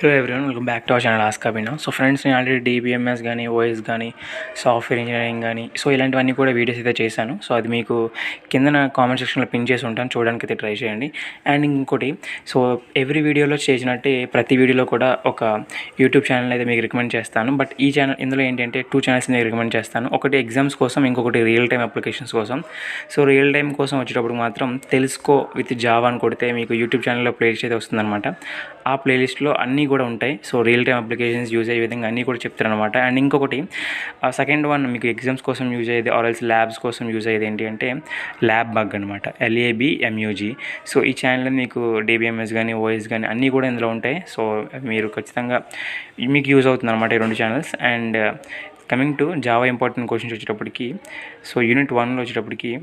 Hello everyone, welcome back to our channel ask Abhinav. So friends, నేను already DBMS కానీ, OS కానీ, software engineering కానీ, so ఇలాంటివన్నీ కూడా వీడియోస్ అయితే చేశాను. సో అది మీకు కింద కామెంట్ సెక్షన్లో పిన్ చేసి ఉంటాను, చూడడానికి అయితే ట్రై చేయండి. అండ్ ఇంకోటి, సో ఎవ్రీ వీడియోలో చేసినట్టే ప్రతి వీడియోలో కూడా ఒక యూట్యూబ్ ఛానల్ అయితే మీకు రికమెండ్ చేస్తాను. బట్ ఈ ఛానల్ ఇందులో ఏంటంటే 2 ఛానల్స్ నేను రికమెండ్ చేస్తాను. ఒకటి ఎగ్జామ్స్ కోసం, ఇంకొకటి రియల్ టైమ్ అప్లికేషన్స్ కోసం. సో రియల్ టైమ్ కోసం వచ్చేటప్పుడు మాత్రం తెలుసుకో విత్ జావా అని కొడితే మీకు యూట్యూబ్ ఛానల్లో ప్లేలిస్ట్ అయితే వస్తుందన్నమాట. ఆ ప్లేలిస్ట్లో అన్నీ కూడా ఉంటాయి. So real time applications use అయ్యే విధంగా అన్నీ కూడా చెప్తారనమాట. అండ్ ఇంకొకటి సెకండ్ వన్ మీకు ఎగ్జామ్స్ కోసం యూజ్ అయ్యేది ఆర్ఎల్స్ ల్యాబ్స్ కోసం యూజ్ అయ్యేది ఏంటి అంటే ల్యాబ్ బగ్ అనమాట, LABMUG. సో ఈ ఛానల్లో మీకు DBMS కానీ, ఓఎస్ కానీ అన్నీ కూడా ఇందులో ఉంటాయి. సో మీరు ఖచ్చితంగా మీకు యూజ్ అవుతుంది అనమాట ఈ 2 channels. And coming to Java important questions వచ్చేటప్పటికి, సో యూనిట్ 1లో వచ్చేటప్పటికి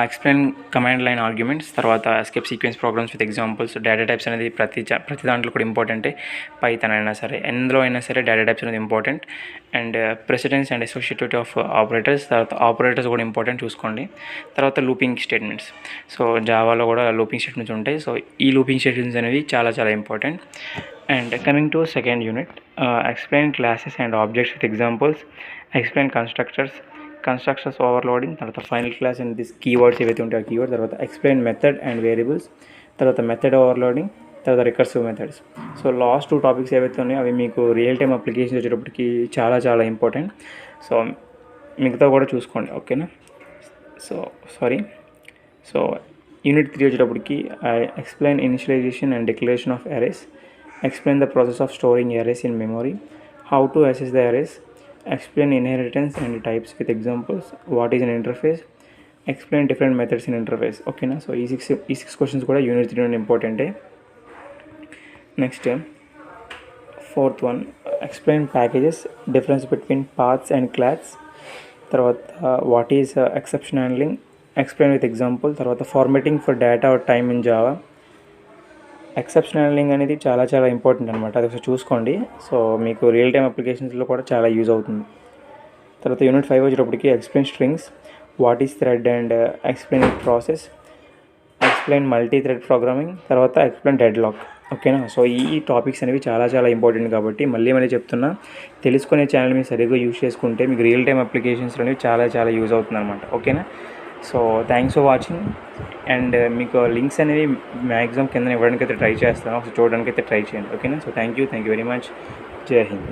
ఎక్స్ప్లెయిన్ కమాండ్ లైన్ ఆర్గ్యుమెంట్స్, తర్వాత escape sequence programs with examples. Data types అనేది ప్రతి దాంట్లో కూడా ఇంపార్టెంటే. పైథాన్ అయినా సరే, ఎందులో అయినా సరే డేటా టైప్స్ అనేది important. And precedence and associative of operators, తర్వాత ఆపరేటర్స్ కూడా ఇంపార్టెంట్ చూసుకోండి. తర్వాత లూపింగ్ స్టేట్మెంట్స్. సో జావాలో కూడా లూపింగ్ స్టేట్మెంట్స్ ఉంటాయి. సో ఈ లూపింగ్ స్టేట్మెంట్స్ అనేవి చాలా చాలా important. And coming to second unit, explain classes and objects with examples, explain constructors overloading, తర్వాత final class and this keywords ఏవైతే ఉంటాయో కీవర్డ్, తర్వాత ఎక్స్ప్లెయిన్ మెథడ్ అండ్ వేరియబుల్స్, తర్వాత మెథడ్ ఓవర్లోడింగ్, తర్వాత recursive methods. So last 2 topics ఏవైతే ఉన్నాయో అవి మీకు రియల్ టైమ్ అప్లికేషన్ వచ్చేటప్పటికి చాలా చాలా ఇంపార్టెంట్. సో మిగతా కూడా చూసుకోండి, ఓకేనా. సో యూనిట్ 3 వచ్చేటప్పటికి explain initialization and declaration of arrays, explain the process of storing arrays in memory, how to access the arrays, explain inheritance and types with examples, what is an interface, explain different methods in interface. Okay na. So ఈ 6 questions కూడా unit 3 నుండి ఇంపార్టెంటే. Next fourth one, explain packages, difference between paths and class, తర్వాత what is exception handling, explain with example, తర్వాత formatting for data or time in Java. Exception handling అనేది చాలా చాలా important అనమాట, అది ఒకసారి చూసుకోండి. సో మీకు రియల్ టైమ్ అప్లికేషన్స్లో కూడా చాలా యూజ్ అవుతుంది. తర్వాత యూనిట్ 5 వచ్చేటప్పటికి explain strings, what is thread and explain it process, explain multi thread programming, తర్వాత ఎక్స్ప్లెయిన్ డెడ్ లాక్. ఓకేనా. సో ఈ టాపిక్స్ అనేవి చాలా చాలా ఇంపార్టెంట్ కాబట్టి మళ్ళీ చెప్తున్నా, తెలుసుకునే ఛానల్ మీరు సరిగ్గా యూజ్ చేసుకుంటే మీకు రియల్ టైమ్ అప్లికేషన్స్ అనేవి చాలా చాలా యూజ్ అవుతుంది అనమాట. ఓకేనా. So thanks for watching. And మీకు లింక్స్ అనేవి మ్యాక్సిమం కింద ఇవ్వడానికి అయితే ట్రై చేస్తాను, ఒకసారి చూడడానికి అయితే ట్రై చేయండి. ఓకేనా. So thank you very much. జై హింద్.